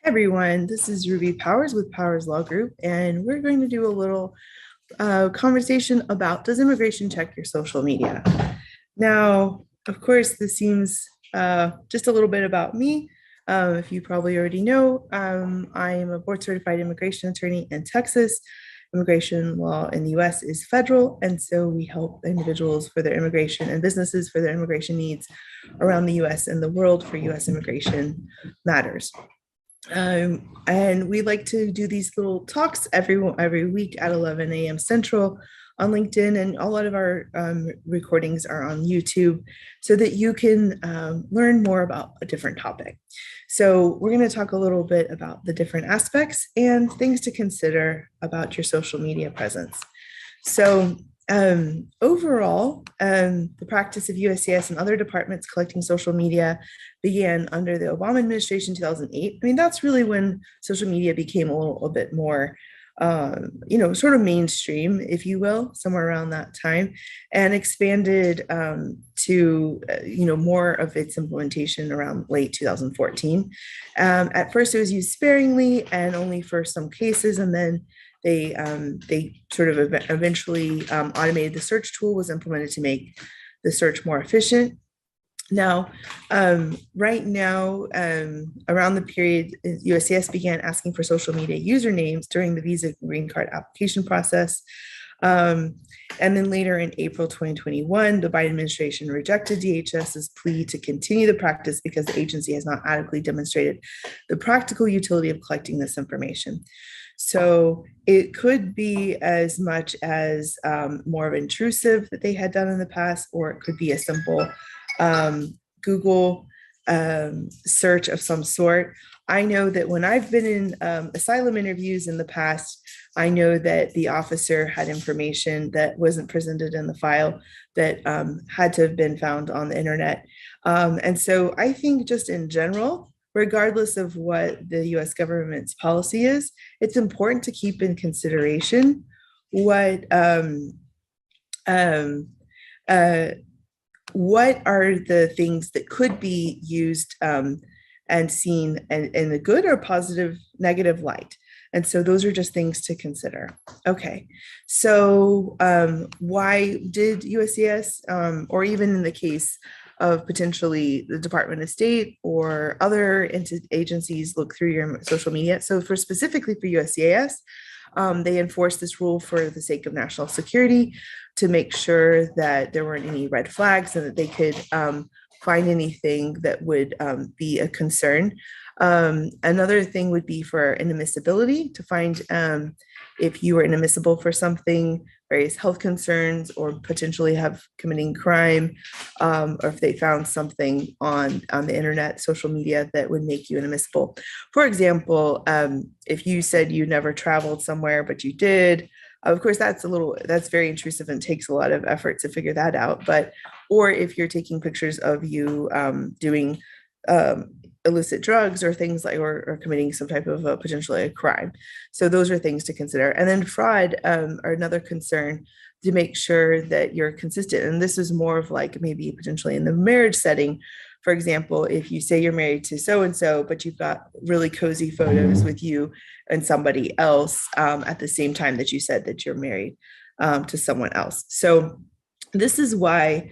Everyone, this is Ruby Powers with Powers Law Group, and we're going to do a little conversation about, does immigration check your social media? Now, of course, this seems just a little bit about me. If you probably already know, I am a board certified immigration attorney in Texas. Immigration law in the US is federal, and so we help individuals for their immigration and businesses for their immigration needs around the US and the world for US immigration matters. And we like to do these little talks every week at 11 a.m. Central on LinkedIn, and a lot of our recordings are on YouTube so that you can learn more about a different topic. So we're going to talk a little bit about the different aspects and things to consider about your social media presence. So overall, the practice of USCIS and other departments collecting social media began under the Obama administration, 2008. I mean, that's really when social media became a little bit more, sort of mainstream, if you will, somewhere around that time, and expanded to, more of its implementation around late 2014. At first, it was used sparingly and only for some cases, and then they sort of eventually automated the search tool, was implemented to make the search more efficient. Now, right now, around the period USCIS began asking for social media usernames during the visa green card application process. And then later in April 2021, the Biden administration rejected DHS's plea to continue the practice because the agency has not adequately demonstrated the practical utility of collecting this information. So it could be as much as more of intrusive that they had done in the past, or it could be a simple Google search of some sort. I know that when I've been in asylum interviews in the past, I know that the officer had information that wasn't presented in the file that had to have been found on the internet. And so I think just in general, regardless of what the US government's policy is, it's important to keep in consideration what are the things that could be used and seen in a good or positive, negative light. And so those are just things to consider. Okay, so why did USCIS, or even in the case of potentially the Department of State or other agencies, look through your social media? So specifically for USCIS, they enforced this rule for the sake of national security to make sure that there weren't any red flags and that they could find anything that would be a concern. Another thing would be for inadmissibility, to find if you were inadmissible for something, various health concerns, or potentially have committing crime, or if they found something on the internet, social media, that would make you inadmissible. For example, if you said you never traveled somewhere, but you did, of course, that's very intrusive and takes a lot of effort to figure that out. Or if you're taking pictures of you doing illicit drugs or things like, or committing some type of potentially a crime. So those are things to consider. And then fraud are another concern, to make sure that you're consistent. And this is more of like maybe potentially in the marriage setting. For example, if you say you're married to so-and-so, but you've got really cozy photos with you and somebody else at the same time that you said that you're married to someone else. So this is why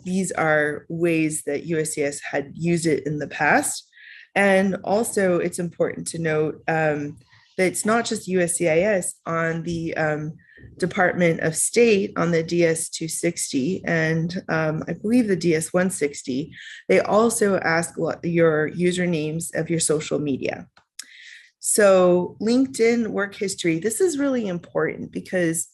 these are ways that USCIS had used it in the past. And also it's important to note that it's not just USCIS. On the Department of State, on the DS 260 and I believe the DS 160, they also ask what your usernames of your social media. So LinkedIn work history, this is really important because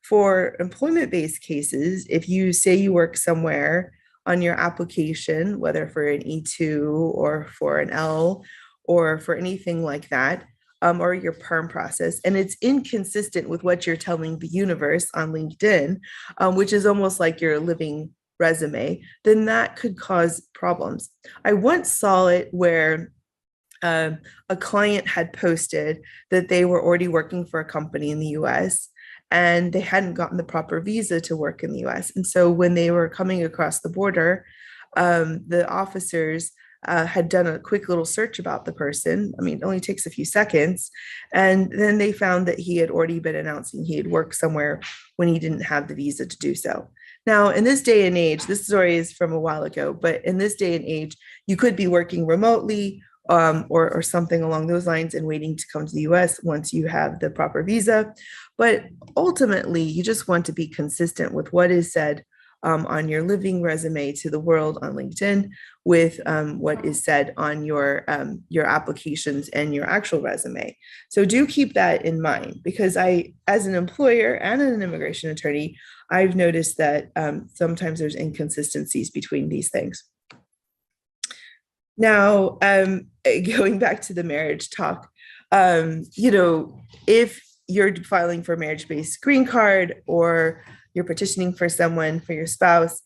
for employment-based cases, if you say you work somewhere on your application, whether for an E2 or for an L or for anything like that, or your perm process, and it's inconsistent with what you're telling the universe on LinkedIn, which is almost like your living resume, then that could cause problems. I once saw it where a client had posted that they were already working for a company in the US, and they hadn't gotten the proper visa to work in the US. And so when they were coming across the border, the officers had done a quick little search about the person. I mean, it only takes a few seconds. And then they found that he had already been announcing he had worked somewhere when he didn't have the visa to do so. Now, in this day and age, this story is from a while ago, but in this day and age, you could be working remotely or something along those lines and waiting to come to the US once you have the proper visa. But ultimately, you just want to be consistent with what is said on your living resume to the world on LinkedIn with what is said on your applications and your actual resume. So do keep that in mind, because as an employer and an immigration attorney, I've noticed that sometimes there's inconsistencies between these things. Now, going back to the marriage talk, if you're filing for a marriage-based green card or you're petitioning for someone, for your spouse,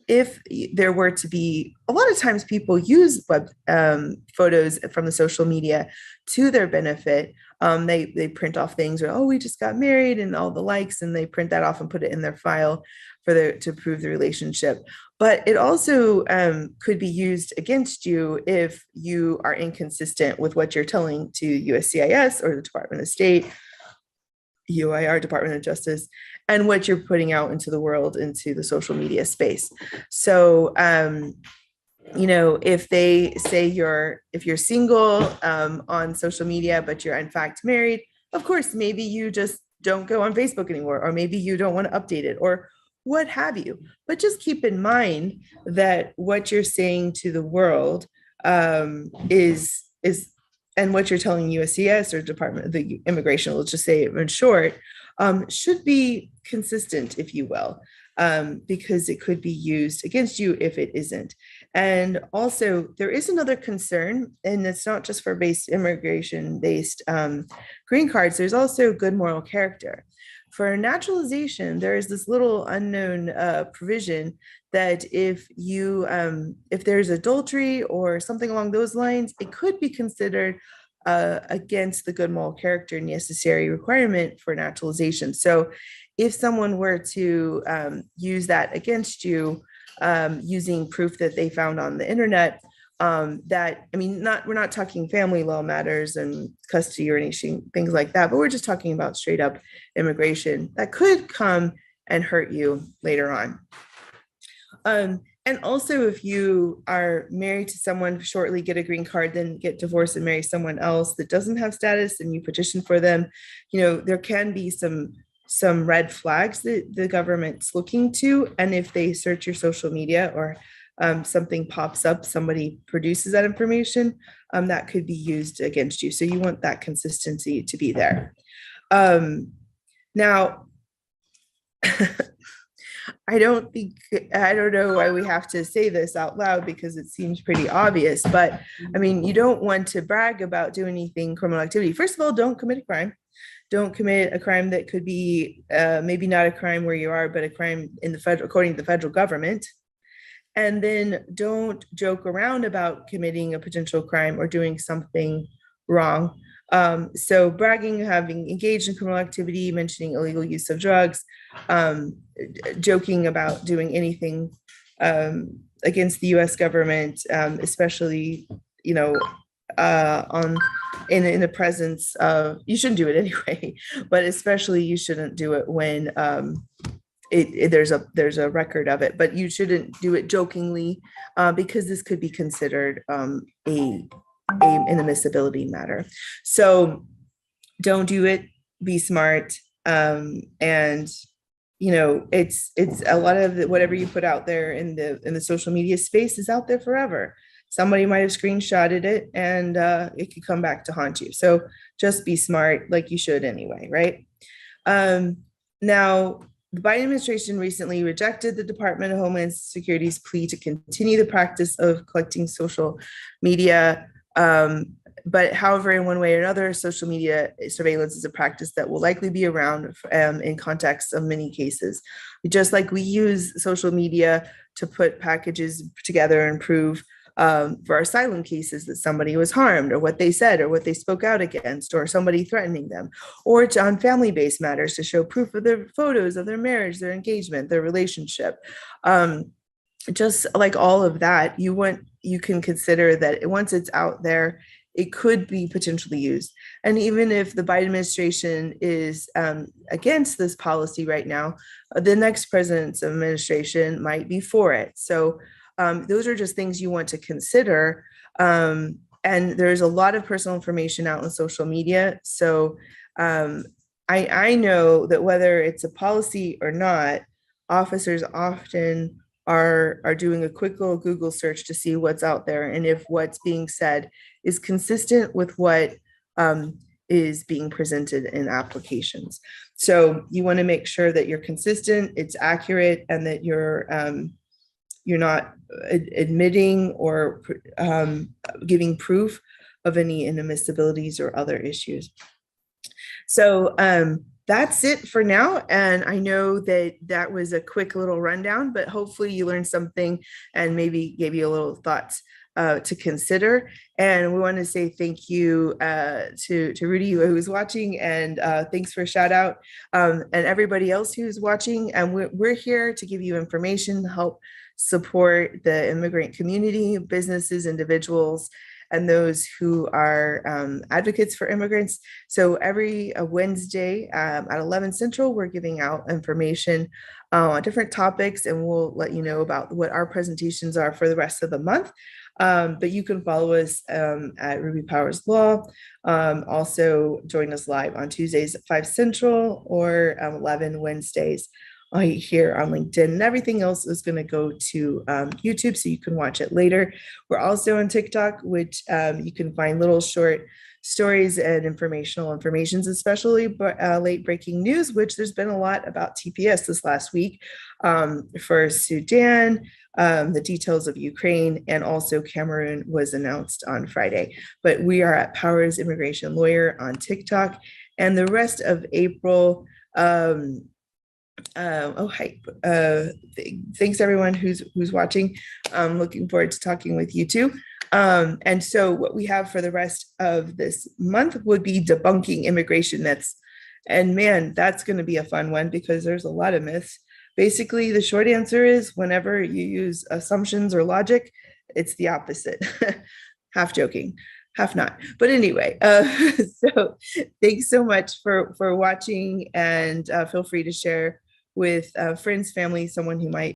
if there were to be, a lot of times people use web photos from the social media to their benefit. They print off things, or, oh, we just got married, and all the likes, and they print that off and put it in their file to prove the relationship. But it also could be used against you if you are inconsistent with what you're telling to USCIS or the Department of State, UIR, Department of Justice, and what you're putting out into the world, into the social media space. So, if they say if you're single on social media, but you're in fact married, of course, maybe you just don't go on Facebook anymore, or maybe you don't want to update it, or what have you. But just keep in mind that what you're saying to the world is and what you're telling USCIS or Department of the Immigration, let's just say it in short, should be consistent, if you will, because it could be used against you if it isn't. And also, there is another concern, and it's not just for immigration-based green cards. There's also good moral character. For naturalization, there is this little unknown provision that if there's adultery or something along those lines, it could be considered against the good moral character necessary requirement for naturalization. So if someone were to use that against you using proof that they found on the internet, we're not talking family law matters and custody or anything, things like that, but we're just talking about straight up immigration that could come and hurt you later on. And also, if you are married to someone, shortly get a green card, then get divorced and marry someone else that doesn't have status, and you petition for them, there can be some red flags that the government's looking to. And if they search your social media or something pops up, somebody produces that information, that could be used against you. So you want that consistency to be there. Now, I don't know why we have to say this out loud, because it seems pretty obvious, but you don't want to brag about doing anything criminal activity. First of all, don't commit a crime. Don't commit a crime that could be maybe not a crime where you are, but a crime according to the federal government. And then don't joke around about committing a potential crime or doing something wrong. So bragging, having engaged in criminal activity, mentioning illegal use of drugs, joking about doing anything against the US government, especially, in the presence of, you shouldn't do it anyway, but especially you shouldn't do it when there's a record of it, but you shouldn't do it jokingly, because this could be considered an inadmissibility matter. So don't do it, be smart. And it's a lot of whatever you put out there in the social media space is out there forever. Somebody might have screenshotted it, and it could come back to haunt you. So just be smart, like you should anyway, right? Now, the Biden administration recently rejected the Department of Homeland Security's plea to continue the practice of collecting social media. But however, in one way or another, social media surveillance is a practice that will likely be around in context of many cases. Just like we use social media to put packages together and prove for asylum cases that somebody was harmed, or what they said, or what they spoke out against, or somebody threatening them, or on family-based matters to show proof of their photos of their marriage, their engagement, their relationship. Just like all of that, you can consider that once it's out there, it could be potentially used. And even if the Biden administration is against this policy right now, the next president's administration might be for it. So those are just things you want to consider. And there's a lot of personal information out on social media. So I know that whether it's a policy or not, officers often are doing a quick little Google search to see what's out there and if what's being said is consistent with what is being presented in applications. So you want to make sure that you're consistent, it's accurate, and that you're not admitting or giving proof of any inadmissibilities or other issues. So that's it for now. And I know that was a quick little rundown, but hopefully you learned something and maybe gave you a little thoughts to consider. And we want to say thank you to Rudy, who's watching, and thanks for a shout out, and everybody else who's watching. And we're here to give you information, help support the immigrant community, businesses, individuals, and those who are advocates for immigrants. So every Wednesday at 11 Central, we're giving out information on different topics, and we'll let you know about what our presentations are for the rest of the month. But you can follow us at Ruby Powers Law. Also join us live on Tuesdays at 5 Central or 11 Wednesdays here on LinkedIn, and everything else is going to go to YouTube, so you can watch it later. We're also on TikTok, which you can find little short stories and informations, especially late breaking news, which there's been a lot about TPS this last week for Sudan, the details of Ukraine, and also Cameroon was announced on Friday. But we are at Powers Immigration Lawyer on TikTok, and the rest of April. Thanks everyone who's watching. I'm looking forward to talking with you too. And so what we have for the rest of this month would be debunking immigration myths. And man, that's going to be a fun one because there's a lot of myths. Basically, the short answer is whenever you use assumptions or logic, it's the opposite. Half joking, half not. But anyway, so thanks so much for watching, and feel free to share with friends, family, someone who might